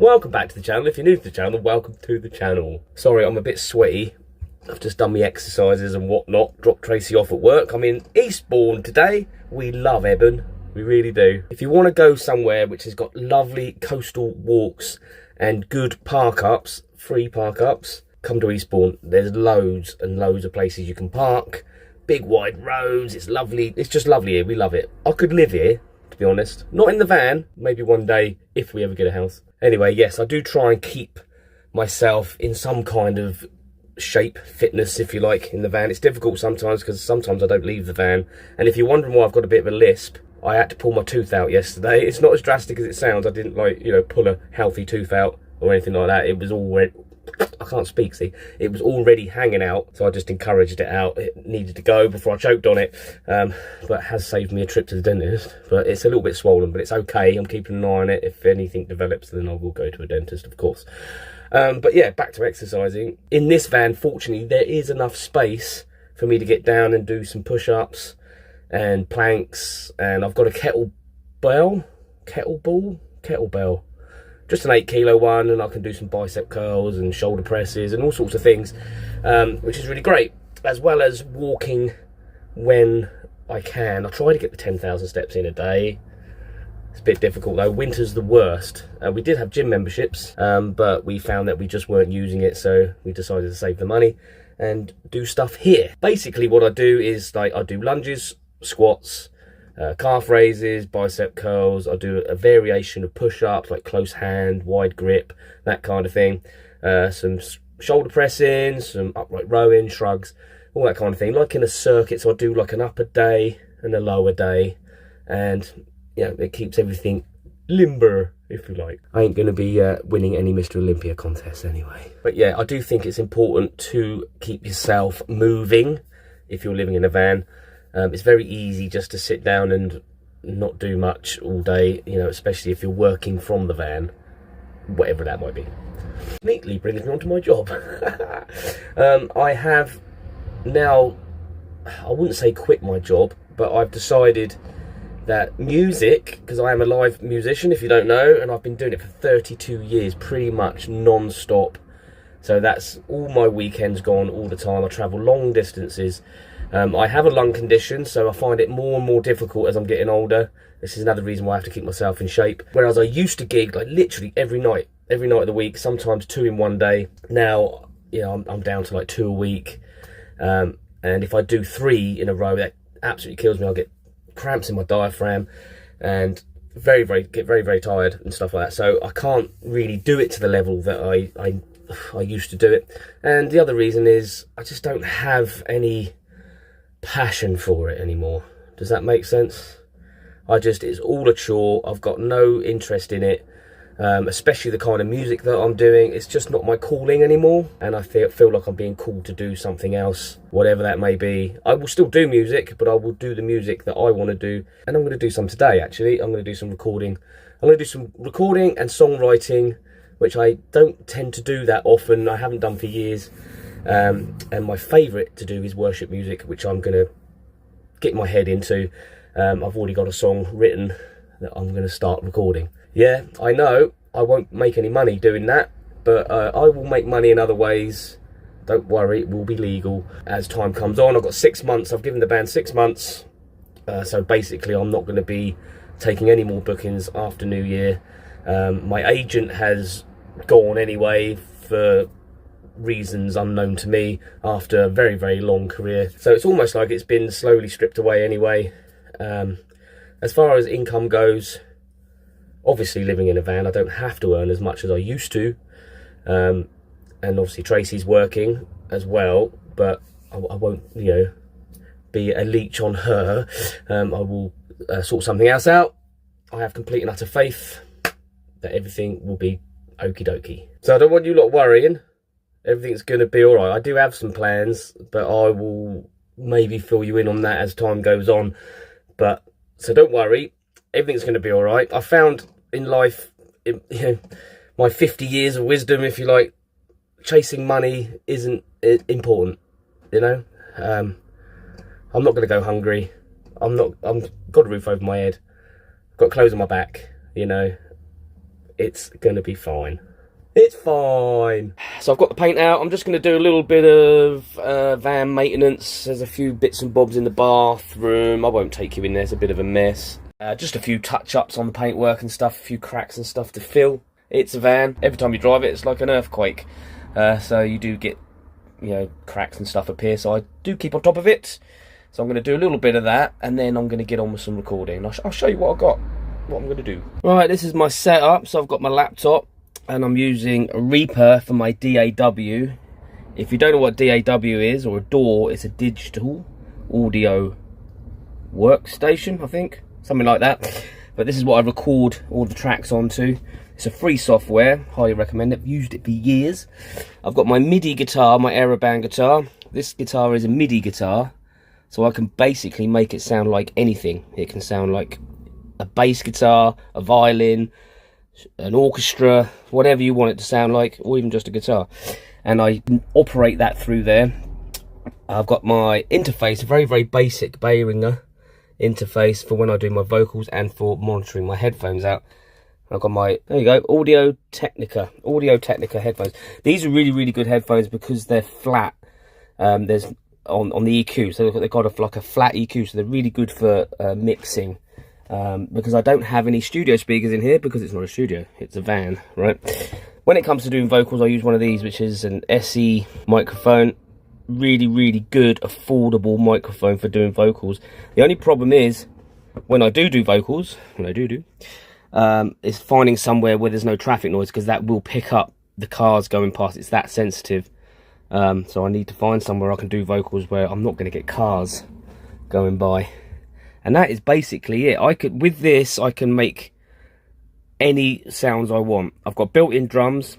Welcome back to the channel. If you're new to the channel, welcome to the channel. Sorry, I'm a bit sweaty. I've just done my exercises and whatnot. Dropped Tracy off at work. I'm in Eastbourne today. We love Eben. We really do. If you want to go somewhere which has got lovely coastal walks and good park-ups, free park-ups, come to Eastbourne. There's loads and loads of places you can park. Big wide roads. It's lovely. It's just lovely here. We love it. I could live here, to be honest. Not in the van. Maybe one day if we ever get a house. Anyway, yes, I do try and keep myself in some kind of shape, fitness, if you like, in the van. It's difficult sometimes because sometimes I don't leave the van. And if you're wondering why I've got a bit of a lisp, I had to pull my tooth out yesterday. It's not as drastic as it sounds. I didn't, like, you know, pull a healthy tooth out or anything like that. It was already, I can't speak, see. It was already hanging out, so I just encouraged it out. It needed to go before I choked on it. But it has saved me a trip to the dentist. But it's a little bit swollen, but it's okay. I'm keeping an eye on it. If anything develops, then I will go to a dentist, of course. But yeah, back to exercising. In this van, fortunately, there is enough space for me to get down and do some push-ups and planks. And I've got a kettlebell, just an 8 kilo one, and I can do some bicep curls and shoulder presses and all sorts of things, which is really great, as well as walking when I can. I try to get the 10,000 steps in a day. It's a bit difficult though. Winter's the worst. We did have gym memberships, but we found that we just weren't using it, so we decided to save the money and do stuff here. Basically what I do is, like, I do lunges, squats, calf raises, bicep curls. I do a variation of push-ups, like close hand, wide grip, that kind of thing. Some shoulder pressing, some upright rowing, shrugs, all that kind of thing, like in a circuit. So I do like an upper day and a lower day, and you know, it keeps everything limber, if you like. I ain't going to be winning any Mr. Olympia contests anyway. But yeah, I do think it's important to keep yourself moving if you're living in a van. It's very easy just to sit down and not do much all day, you know, especially if you're working from the van, whatever that might be. Neatly brings me on to my job. I have now, I wouldn't say quit my job, but I've decided that music, because I am a live musician, if you don't know, and I've been doing it for 32 years, pretty much non-stop. So that's all my weekends gone all the time. I travel long distances. I have a lung condition, so I find it more and more difficult as I'm getting older. This is another reason why I have to keep myself in shape. Whereas I used to gig like literally every night of the week, sometimes 2 in one day. Now, you know, I'm down to like 2 a week. And if I do 3 in a row, that absolutely kills me. I'll get cramps in my diaphragm and get very tired and stuff like that. So I can't really do it to the level that I used to do it. And the other reason is I just don't have any passion for it anymore. Does that make sense? It's all a chore. I've got no interest in it, especially the kind of music that I'm doing. It's just not my calling anymore, and I feel like I'm being called to do something else, whatever that may be. I will still do music, but I will do the music that I want to do, and I'm going to do some today. Actually, I'm going to do some recording. I'm going to do some recording and songwriting, which I don't tend to do that often. I haven't done for years. And my favourite to do is worship music, which I'm going to get my head into. I've already got a song written that I'm going to start recording. Yeah, I know I won't make any money doing that, but I will make money in other ways. Don't worry, it will be legal as time comes on. I've got 6 months. I've given the band 6 months. So basically I'm not going to be taking any more bookings after New Year. My agent has gone anyway for reasons unknown to me after a very long career, so it's almost like it's been slowly stripped away anyway. As far as income goes, obviously living in a van, I don't have to earn as much as I used to, and obviously Tracy's working as well, but I won't, you know, be a leech on her. I will sort something else out. I have complete and utter faith that everything will be okie dokie. So I don't want you lot worrying. Everything's going to be all right. I do have some plans, but I will maybe fill you in on that as time goes on. But so don't worry, everything's going to be all right. I found in life, you know, my 50 years of wisdom, if you like, chasing money isn't important. You know, I'm not going to go hungry. I'm got a roof over my head, got clothes on my back. You know, it's going to be fine. It's fine. So I've got the paint out. I'm just going to do a little bit of van maintenance. There's a few bits and bobs in the bathroom. I won't take you in there, it's a bit of a mess. Just a few touch-ups on the paintwork and stuff, a few cracks and stuff to fill. It's a van. Every time you drive it, it's like an earthquake. So you do get, you know, cracks and stuff appear. So I do keep on top of it. So I'm going to do a little bit of that, and then I'm going to get on with some recording. I'll show you what I've got, what I'm going to do. Right, this is my setup. So I've got my laptop, and I'm using a Reaper for my DAW. If you don't know what DAW is, or a DAW, it's a digital audio workstation, I think. Something like that. But this is what I record all the tracks onto. It's a free software, highly recommend it. I've used it for years. I've got my MIDI guitar, my Aeroband guitar. This guitar is a MIDI guitar, so I can basically make it sound like anything. It can sound like a bass guitar, a violin, an orchestra, whatever you want it to sound like, or even just a guitar. And I operate that through there. I've got my interface, a very, very basic Behringer interface for when I do my vocals and for monitoring my headphones out. I've got my, there you go, Audio Technica headphones. These are really, really good headphones because they're flat. There's on the EQ, so they've got like a flat EQ, so they're really good for mixing. Because I don't have any studio speakers in here, because it's not a studio, it's a van, right? When it comes to doing vocals, I use one of these, which is an SE microphone. Really, really good, affordable microphone for doing vocals. The only problem is, when I do vocals, is finding somewhere where there's no traffic noise, because that will pick up the cars going past. It's that sensitive. So I need to find somewhere I can do vocals where I'm not going to get cars going by. And that is basically it. With this, I can make any sounds I want. I've got built-in drums,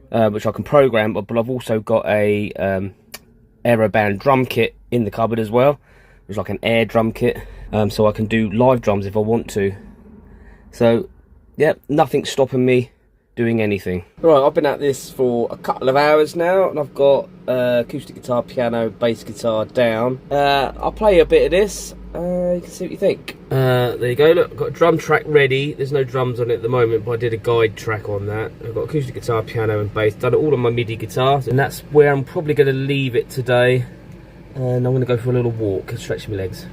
which I can program, but I've also got a Aeroband drum kit in the cupboard as well. It's like an air drum kit, so I can do live drums if I want to. So, yeah, nothing's stopping me doing anything. Right, I've been at this for a couple of hours now, and I've got acoustic guitar, piano, bass guitar down. I'll play a bit of this. You can see what you think. There you go, look, I've got a drum track ready. There's no drums on it at the moment, but I did a guide track on that. I've got acoustic guitar, piano and bass. Done it all on my MIDI guitar, and that's where I'm probably going to leave it today. And I'm going to go for a little walk and stretch my legs.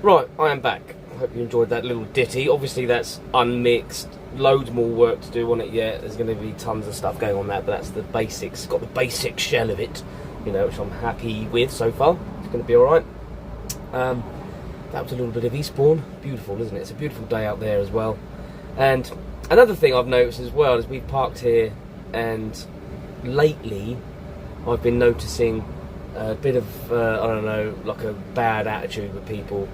Right, I am back. I hope you enjoyed that little ditty. Obviously that's unmixed, loads more work to do on it yet. There's going to be tons of stuff going on that, but that's the basics. Got the basic shell of it, you know, which I'm happy with so far. It's going to be alright. That was a little bit of Eastbourne. Beautiful, isn't it? It's a beautiful day out there as well. And another thing I've noticed as well is we've parked here, and lately I've been noticing a bit of, I don't know, like a bad attitude with people.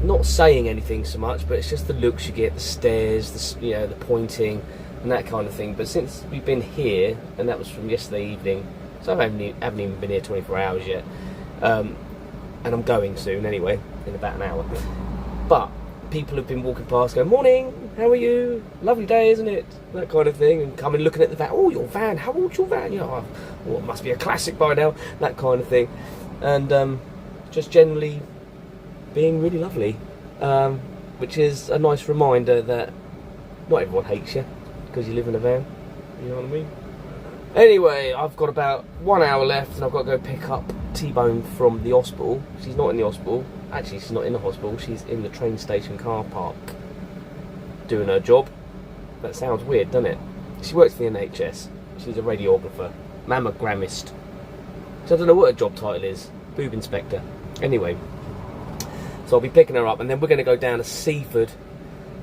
Not saying anything so much, but it's just the looks you get, the stares, the pointing and that kind of thing. But since we've been here, and that was from yesterday evening, so I haven't even been here 24 hours yet, and I'm going soon anyway, in about an hour. But people have been walking past going, "Morning, how are you? Lovely day, isn't it?" That kind of thing, and coming looking at the van. "Oh, your van, how old's your van?" You know, "Oh, it must be a classic by now," that kind of thing. And just generally being really lovely, which is a nice reminder that not everyone hates you because you live in a van, you know what I mean? Anyway, I've got about 1 hour left, and I've got to go pick up T-boned from the hospital. She's not in the hospital. Actually, she's not in the hospital. She's in the train station car park doing her job. That sounds weird, doesn't it? She works for the NHS. She's a radiographer, mammogrammist. So I don't know what her job title is. Boob inspector. Anyway, so I'll be picking her up, and then we're going to go down to Seaford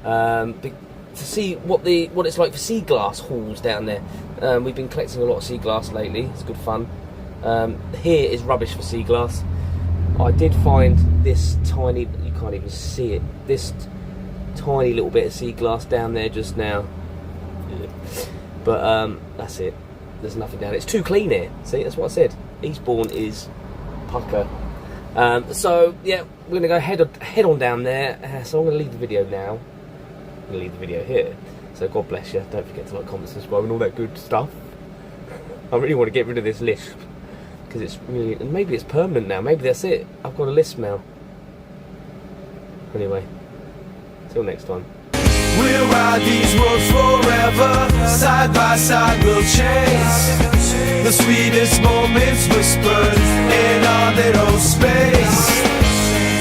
to see what it's like for sea glass hauls down there. We've been collecting a lot of sea glass lately. It's good fun. Here is rubbish for sea glass. I did find this tiny, you can't even see it, this tiny little bit of sea glass down there just now. But that's it. There's nothing down there. It's too clean here. See, that's what I said. Eastbourne is pucker. So yeah, we're gonna go head on down there. So I'm gonna leave the video now. I'm gonna leave the video here. So God bless you. Don't forget to like, comment, subscribe, and all that good stuff. I really want to get rid of this lisp because it's really, and maybe it's permanent now. Maybe that's it. I've got a lisp now. Anyway, till next time. We'll ride these roads forever, side by side we'll chase the sweetest moments whispered in our little space.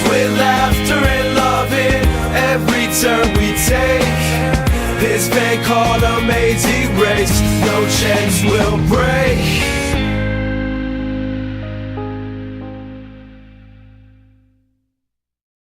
With laughter and loving every turn we take, this thing called amazing race, no chains will break.